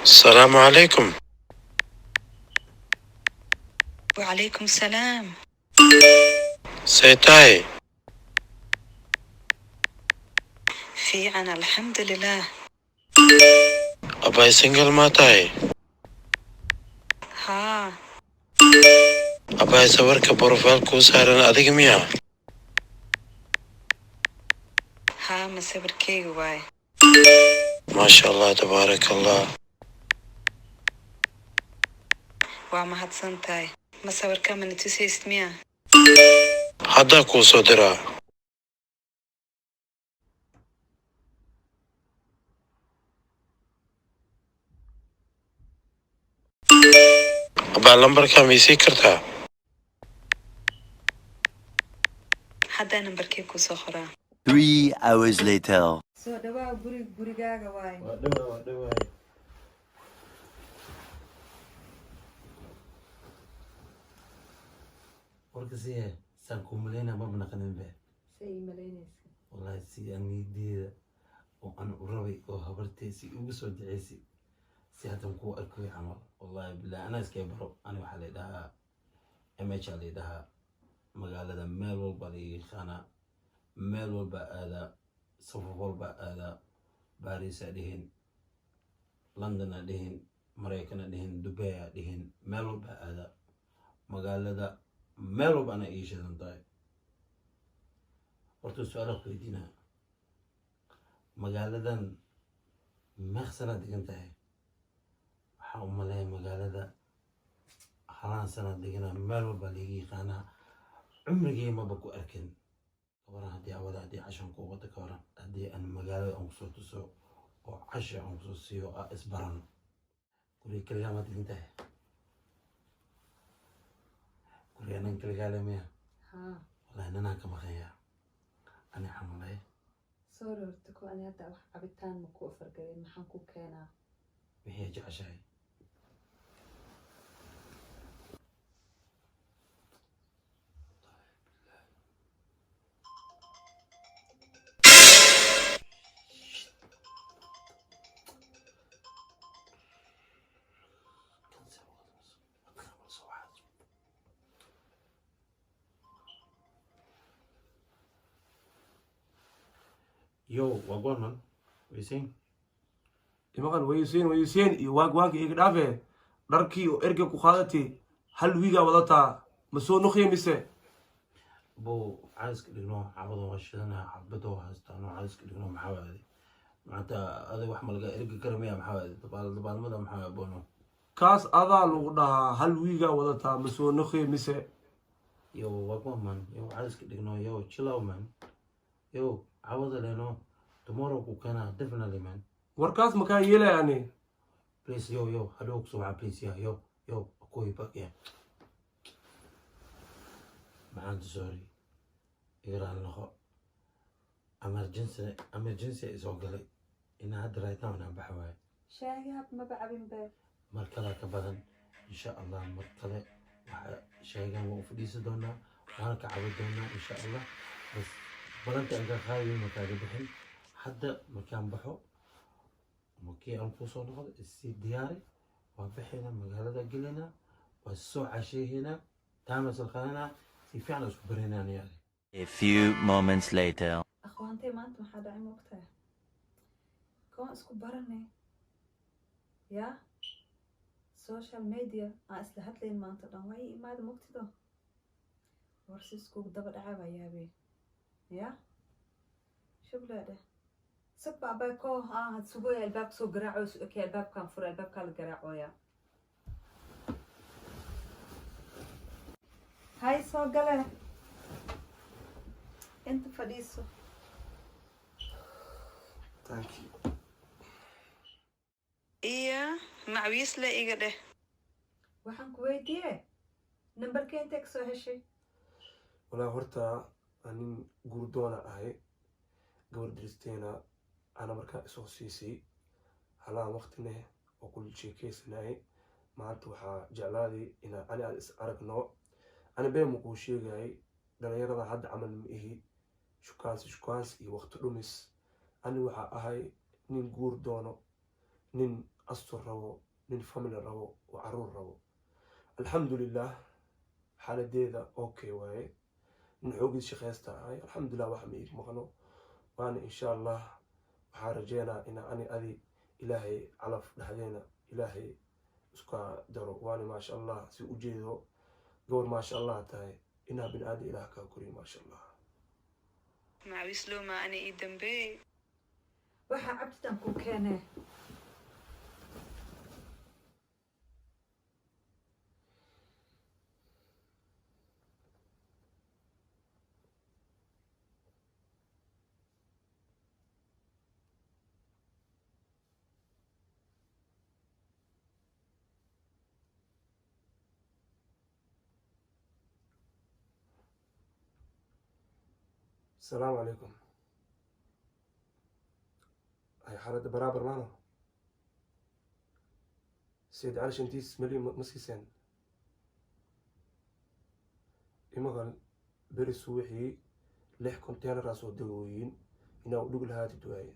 السلام عليكم. وعليكم السلام. سيتاي. في أنا الحمد لله. أباي سنجل ما تاي. ها أباي سورك بروفيل كوسارن أديك ميا. ها مسافر كي واي. ما شاء الله تبارك الله. وما هتسنتاي مسافر كمان تسيست ميا. هذا كوسو درا. أبا لمبر كام يسي كرتا. هذا نمبر كي كوسو خرا. 3 hours later. سو دوا بري جاga واي. Waduh. warkasiye saan ku maleyna ma naqanin be سي ملينيس. wallahi si aan niideeda oo aan u rabay oo habartay si ugu soo duceysay si hadan ku arkoy camal wallahi billahi ana iska baro ani waxa la dhahaa MH la dhahaa magaalada meel walba la yaqaana meel walba aada safar walba aada Paris adihin London adihin Mareykan adihin Dubai adihin meel walba aada magaalada meel walba ana ii shidan tahay horta su'aal ku weydiina magaaladan meeqsana degan tahay waxaa u maleeyaa magaalada halaan sana degana meel walba laga yaqaanaa cumrigay maba ku arkin kawaran haddii awada haddii cashan ku wada kawaran haddii aan magaalada aan kusoo tuso oo casha aan kusoo siiyo isbaran guriga kaligaa ma degan tahay guriga nan kaligaa lemaya ها wallahi nanaan ka maqanyaa ani xamalay سوري ورتكو أنا هذا عبتان مكو فرقين محن كو كينا. wixii jeceshahay Yo, wagwan man. What you saying? imaqan wayuuseen iyo waagwaanka iga dhaafe dharkii oo erga ku qaadatay hal wiigaa wadataa ma soo noqya mise Bo عايزك دغنو عبدو وشدنا عبدو هاستانو عايزك دغنو محاوادي معناتها هذا wax malga erga karamiya maxaawadi dabaalmada maxaa boono kaas adaa lagu dhahaa hal wiigaa wadataa ma soo noqya mise yo wagwan man yo عايزك دغنو yo chill out man yo عوض لينو tomorrow ku kana definitely man warkaas makaa yeelayaani please yo hadhow soo waxa please ya yo koy back ya maxaan sorry igraan laho emergency is oo galay in hadda right now aan baxwaay شايب ما بعبين بيه. mar kale ka badan insha Allah mar kale waxa sheegan waa u fadhiiso doonaa waan ka caawin doonaa insha Allah bas balanta aan ka qaadin ma ka bixin hadda markaan baxo markii aan ku soo noqdo si diyaari waan bixina magaalada galina waa soo casheeyna taamas alqaana si fiican isku barinaan yahay A few moments later. أخوانتي ما أنتم حدا عم وقتها. كون اسكو برني. يا سوشيال ميديا أسلحت لي ما أنت وعي ما هذا مقتدى. ورسيسكو دبر عابا يا بي. يا شو بلاده سبع باكو هتسوقوا الباب سو قراعو اوكي الباب كان فرع الباب كان قراعو يا هاي سو قلا انت فديسو thank you إيه معويس لا إيه ده waxaan ku weydiiyey nambarkeen tag soo heshay walaa horta anin gurdoona ahay gabar diristeena ana markaa isoo siisay halaan waqtine oo kula sheekeysanayay maanta waxaa jeclaaday inaan ani aan is aragno ani been makuu sheegayay dhalinyarada hadda camal ma ihi shukaansi iyo waqti dhumis ani waxaa ahay nin guur doono nin astur rabo nin family rabo oo caruur rabo alxamdulilah xaaladeeda okay waaye nin xoogiis shaqaysta ahay alxamdulilah wax ma iig maqno waana insha allah waxaa rajeynaa ina ani adi ilaahay calaf dhexdeena ilaahay iska daro waana maasha allah si ujeedo gawar maasha allah tahay inaa bin aadi ilaah kaa koriyo maasha allah macawis looma ani ii dambeey waxaa cabditan ku keenee السلام عليكم هاي حالة برابر معنا سيد علي شنتيس مليون مسكسين إمغل بري سوحي لح كونتينر راسو دغوين إنا ودغل هاتي دواي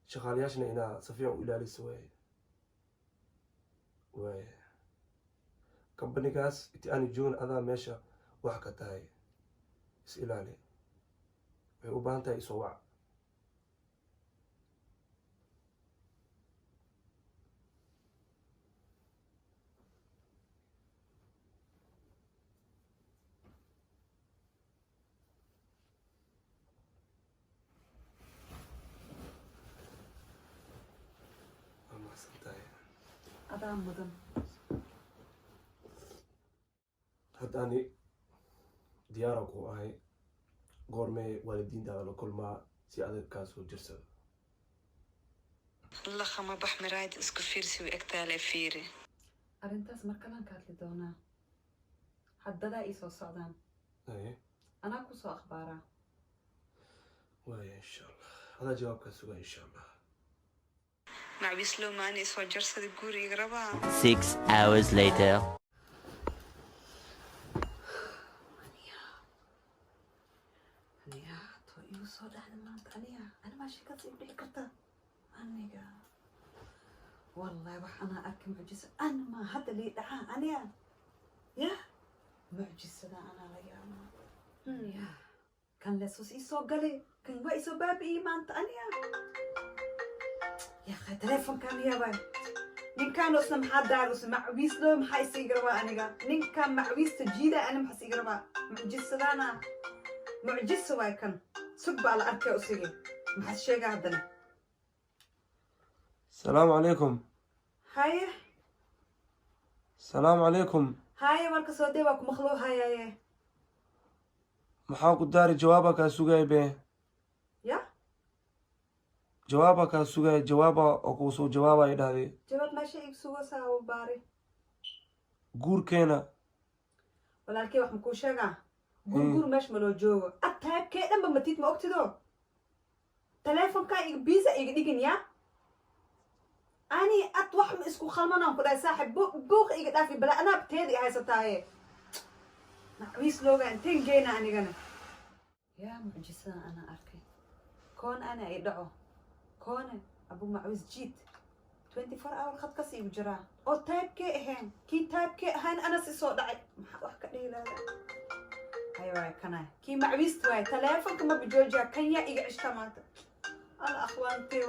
شغالياشنا إنا صفيع إلالي سواي واي كمباني كاس إتي جون أذا ماشا وحكا تاي is ilaali way u baahan tahay isoo wac waa mahadsan tahay adaa mudan haddaani diyaara ku ahay goormee waalidiintaada la kulmaa si adag kaa soo jirsado laqama bax miraayad isku fiirsi u egtaale fiiri arrintaas markalaan ka hadli doonaa haddadaa ii soo socdaan anaa ku soo akhbaaraa waaya insha allah adaa jawaabkaa sugaa insha allah macawis looma ani isoo jarsada guriga rabaa 6 hours later. soo dhacda maanta aniga ana maa sheekaas igu dhici karta aniga wallahi wax anaa arkay mucjiso ana maa hadda lii dhacaa aniga ya mucjisada anaa la yaabaa ya kan leesus ii soo galay kan waa isoo baabi'iyey maanta aniga ya khay teleefonkaan yaabay ninkaan isna maxaa daarusa macwiislo maxaa isiiga rabaa aniga ninkaan macwiista jiida ana maxaa isiiga rabaa mucjisadaana mucjiso waay kan سب على أركي أسيجي ما حد شيء قاعدنا السلام عليكم هاي السلام عليكم هاي مركز سودي واك مخلو هاي محاو قداري جوابك سوغاي به يا جوابك سوغاي جوابا أكوسو جوابا يدادي جواب ما شيء سوغا ساو باري قور كينا ولكن واحد مكو شيء قور مش ملو جوه أتاك كده ما متيت ما أكتدو تلفون كا بيزا يقديكن يا أني أتوح اسكو خلمنا كده صاحب بوخ يقدر بلا أنا بتهدي هاي ستاي نعويس لوجا انتين جينا أنا جنا يا معجزة أنا أركي كون أنا يدعو كون أبو معوز جيت 24 hour خد كسي بجرا أو تايب كي هين كي تايب كي هين أنا سيسو دعي ما وحكا لي لا أيوة كنا كي معويست واي تلفون كما بجوجا كنيا يقعش تمات أنا أخوانتي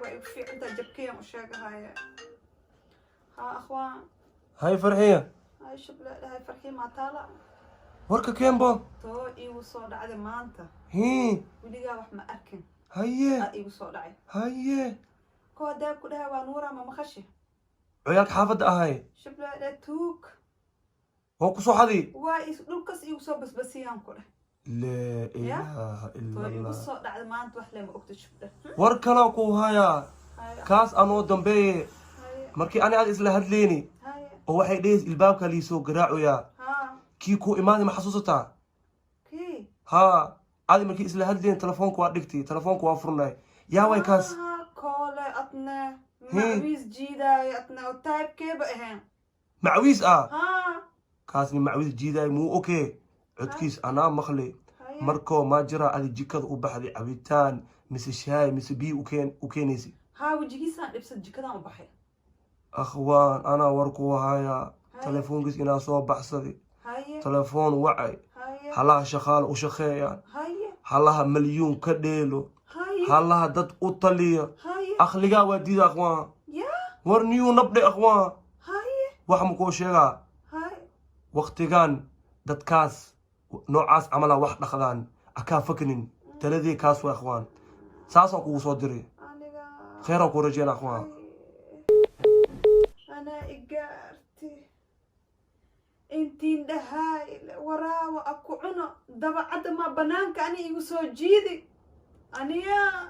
ويكفي أنت جبكي مشاقة هاي ها أخوان هاي فرحية هاي شبلة هاي فرحية ما طالع وركا كيمبو تو إيو صود عدي ما أنت هي وليقا وح ما أركن هاي إيو صود عدي هاي كو داب كلها وانورا ما مخشي عيالك حافظ هاي شبلة لا توك هو كسو حدي واي لوكس إيو صود بس يام كله لا إله تو إلا إيو الله صود عدي ما أنت وحلي ما أكتب شبلة وركا لوكو هايا هاي كاس أنو دنبي هاي مركي أنا عاد إسلا هدليني هاي وواحد ديز الباب اللي سو قراعو يا ها كيكو إيماني محسوستا كي ها عادي مركي إسلا هدلين تلفونك وادكتي تلفونك وافرناي يا واي كاس كولا أتنا معويز جيدا أتنا وتايب كي بقهن معويس ها كاسني معويس جيداي مو أوكي عدكيس أنا مخلي هاي مركو ما جرى على جيكاد وبحري عبيتان مس شاي مس بي وكينيسي ها وجيسان لبست جكدان وبحي أخوان أنا وركو هايا تلفون قس إنا صوب بحصدي هاي تلفون وعي هاي حلاها شخال وشخيان هاي حلاها مليون كديلو هاي حلاها دد أطلية هاي أخلقا وديد أخوان يا ورنيو نبدي أخوان هاي وحمكو شيغا هاي وقتيغان دد كاس نوعاس عملا واحد أخذان أكا فكنين تلذي كاس وأخوان ساسا كو صدري خيرا كو رجينا أخوان أنا إقارتي إنتين دهاي وراوة أكو عنا دبا عدما بنانك أنا يوسو جيدي أنا يا